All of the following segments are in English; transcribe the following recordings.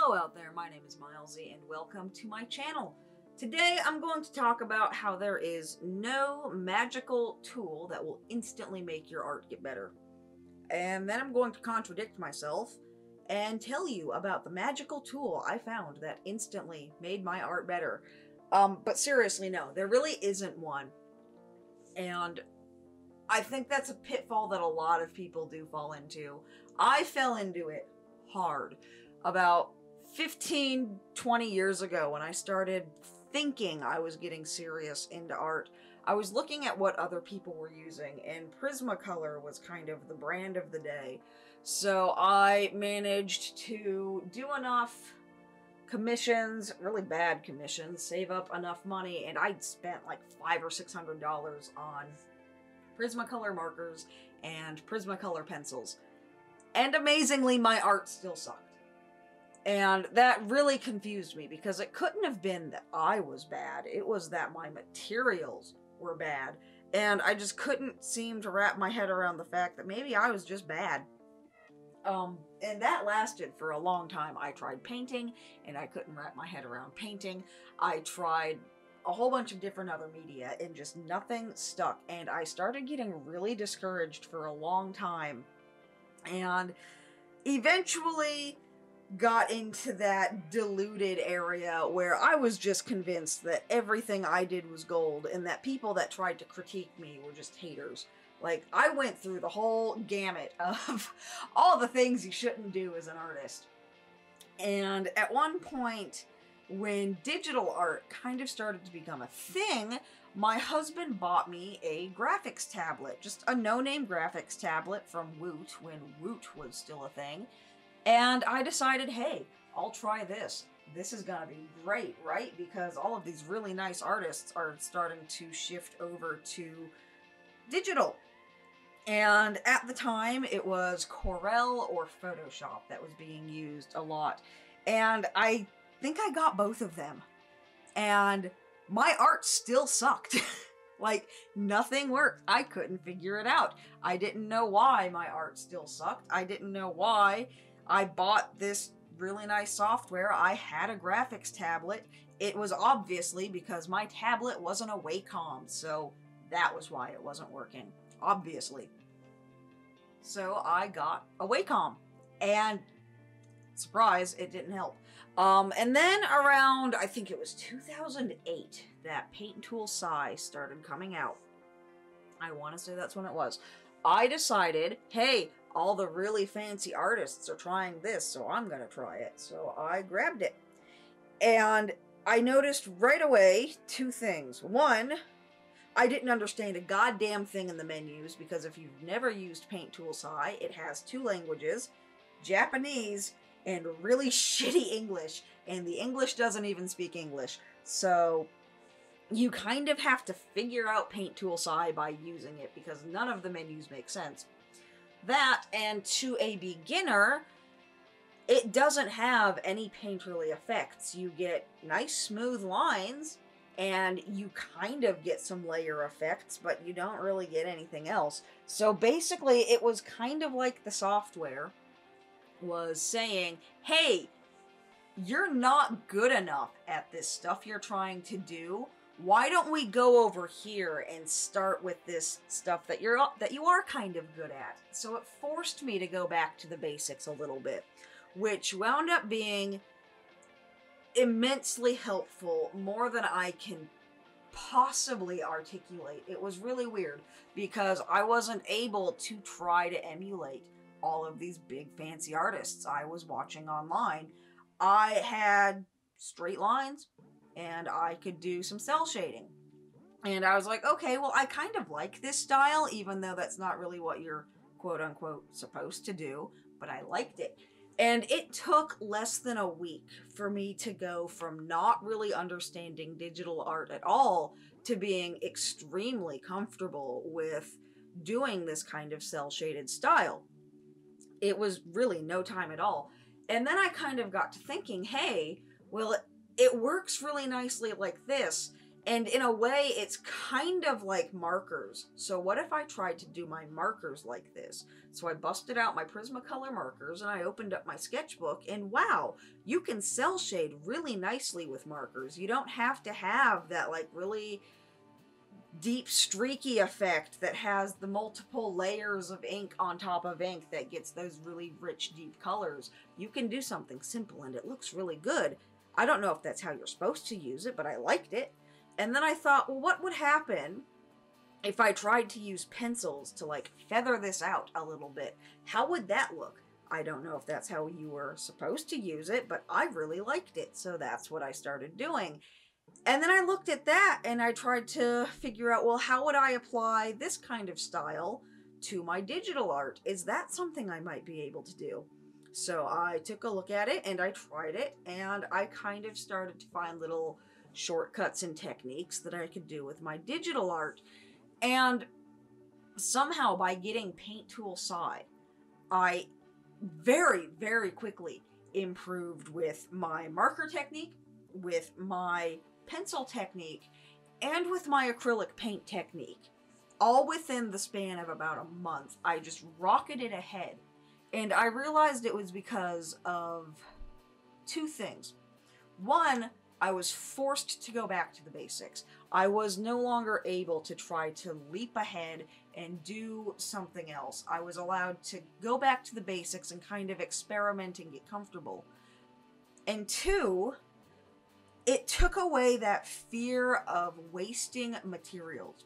Hello out there, my name is Milesy and welcome to my channel. Today I'm going to talk about how there is no magical tool that will instantly make your art get better. And then I'm going to contradict myself and tell you about the magical tool I found that instantly made my art better. But seriously, no, there really isn't one. And I think that's a pitfall that a lot of people do fall into. I fell into it hard about 15-20 years ago when I started thinking I was getting serious into art. I was looking at what other people were using, and Prismacolor was kind of the brand of the day. So I managed to do enough commissions, really bad commissions, save up enough money, and I'd spent like $500 or $600 on Prismacolor markers and Prismacolor pencils. And amazingly, my art still sucked. And that really confused me because it couldn't have been that I was bad. It was that my materials were bad. And I just couldn't seem to wrap my head around the fact that maybe I was just bad. And that lasted for a long time. I tried painting and I couldn't wrap my head around painting. I tried a whole bunch of different other media and just nothing stuck. And I started getting really discouraged for a long time. And eventually got into that deluded area where I was just convinced that everything I did was gold and that people that tried to critique me were just haters. Like, I went through the whole gamut of all the things you shouldn't do as an artist. And at one point, when digital art kind of started to become a thing, my husband bought me a graphics tablet, just a no-name graphics tablet from Woot when Woot was still a thing. And I decided, hey, I'll try this. This is gonna be great, right? Because all of these really nice artists are starting to shift over to digital. And at the time, it was Corel or Photoshop that was being used a lot. And I think I got both of them. And my art still sucked. Like, nothing worked. I couldn't figure it out. I didn't know why my art still sucked. I didn't know why I bought this really nice software. I had a graphics tablet. It was obviously because my tablet wasn't a Wacom, so that was why it wasn't working. Obviously. So I got a Wacom. And surprise, it didn't help. And then around, I think it was 2008, that Paint Tool Sai started coming out. I want to say that's when it was. I decided, hey, all the really fancy artists are trying this, so I'm going to try it. So I grabbed it. And I noticed right away two things. One, I didn't understand a goddamn thing in the menus, because if you've never used Paint Tool Sai, it has two languages, Japanese and really shitty English, and the English doesn't even speak English. So you kind of have to figure out Paint Tool Sai by using it, because none of the menus make sense. That, and to a beginner, it doesn't have any painterly effects. You get nice smooth lines, and you kind of get some layer effects, but you don't really get anything else. So basically, it was kind of like the software was saying, hey, you're not good enough at this stuff you're trying to do. Why don't we go over here and start with this stuff that you are kind of good at? So it forced me to go back to the basics a little bit, which wound up being immensely helpful, more than I can possibly articulate. It was really weird because I wasn't able to try to emulate all of these big fancy artists I was watching online. I had straight lines and I could do some cell shading. And I was like, okay, well, I kind of like this style, even though that's not really what you're quote-unquote supposed to do, but I liked it. And it took less than a week for me to go from not really understanding digital art at all to being extremely comfortable with doing this kind of cell-shaded style. It was really no time at all. And then I kind of got to thinking, hey, well, it works really nicely like this. And in a way, it's kind of like markers. So what if I tried to do my markers like this? So I busted out my Prismacolor markers and I opened up my sketchbook, and wow, you can cell shade really nicely with markers. You don't have to have that like really deep streaky effect that has the multiple layers of ink on top of ink that gets those really rich deep colors. You can do something simple and it looks really good. I don't know if that's how you're supposed to use it, but I liked it. And then I thought, well, what would happen if I tried to use pencils to like feather this out a little bit? How would that look? I don't know if that's how you were supposed to use it, but I really liked it, so that's what I started doing. And then I looked at that and I tried to figure out, well, how would I apply this kind of style to my digital art? Is that something I might be able to do? So I took a look at it and I tried it, and I kind of started to find little shortcuts and techniques that I could do with my digital art. And somehow by getting Paint Tool Side, I very, very quickly improved with my marker technique, with my pencil technique, and with my acrylic paint technique. All within the span of about a month, I just rocketed ahead. And I realized it was because of two things. One, I was forced to go back to the basics. I was no longer able to try to leap ahead and do something else. I was allowed to go back to the basics and kind of experiment and get comfortable. And two, it took away that fear of wasting materials,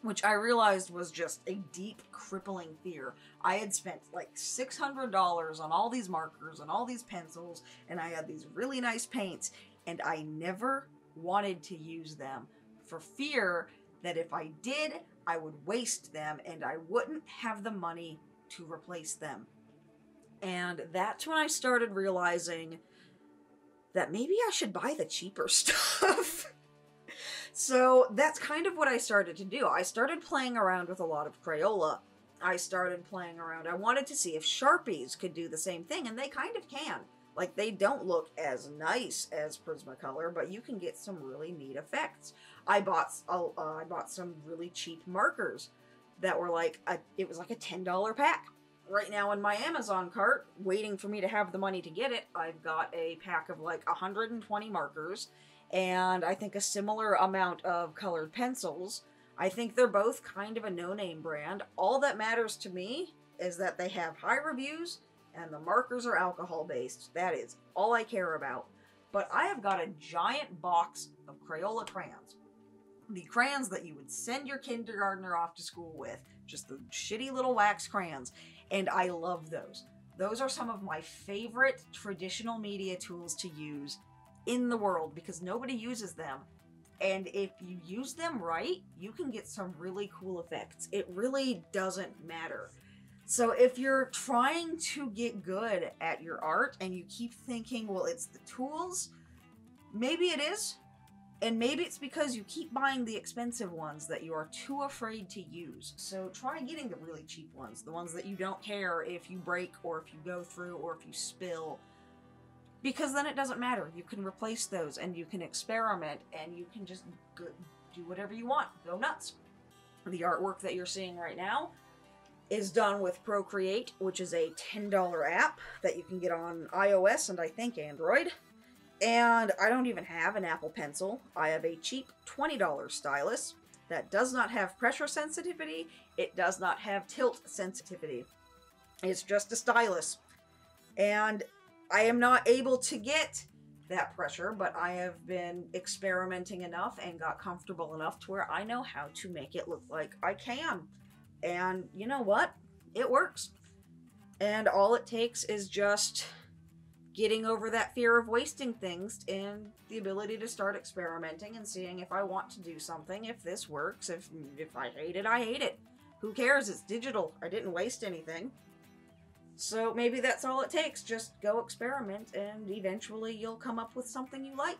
which I realized was just a deep, crippling fear. I had spent like $600 on all these markers and all these pencils, and I had these really nice paints, and I never wanted to use them for fear that if I did, I would waste them and I wouldn't have the money to replace them. And that's when I started realizing that maybe I should buy the cheaper stuff. So that's kind of what I started to do. I started playing around with a lot of Crayola. I started playing around. I wanted to see if Sharpies could do the same thing, and they kind of can. Like, they don't look as nice as Prismacolor, but you can get some really neat effects. I bought some really cheap markers that were like, it was like a $10 pack. Right now in my Amazon cart, waiting for me to have the money to get it, I've got a pack of like 120 markers, and I think a similar amount of colored pencils. I think they're both kind of a no-name brand. All that matters to me is that they have high reviews, and the markers are alcohol-based. That is all I care about. But I have got a giant box of Crayola crayons. The crayons that you would send your kindergartner off to school with. Just the shitty little wax crayons. And I love those. Those are some of my favorite traditional media tools to use in the world because nobody uses them. And if you use them right, you can get some really cool effects. It really doesn't matter. So if you're trying to get good at your art and you keep thinking, well, it's the tools, maybe it is. And maybe it's because you keep buying the expensive ones that you are too afraid to use. So try getting the really cheap ones, the ones that you don't care if you break or if you go through or if you spill. Because then it doesn't matter. You can replace those and you can experiment and you can just do whatever you want. Go nuts. The artwork that you're seeing right now is done with Procreate, which is a $10 app that you can get on iOS and I think Android. And I don't even have an Apple Pencil. I have a cheap $20 stylus that does not have pressure sensitivity. It does not have tilt sensitivity. It's just a stylus. And I am not able to get that pressure, but I have been experimenting enough and got comfortable enough to where I know how to make it look like I can. And you know what? It works. And all it takes is just getting over that fear of wasting things and the ability to start experimenting and seeing if I want to do something, if this works, if I hate it, I hate it. Who cares? It's digital. I didn't waste anything. So maybe that's all it takes. Just go experiment and eventually you'll come up with something you like.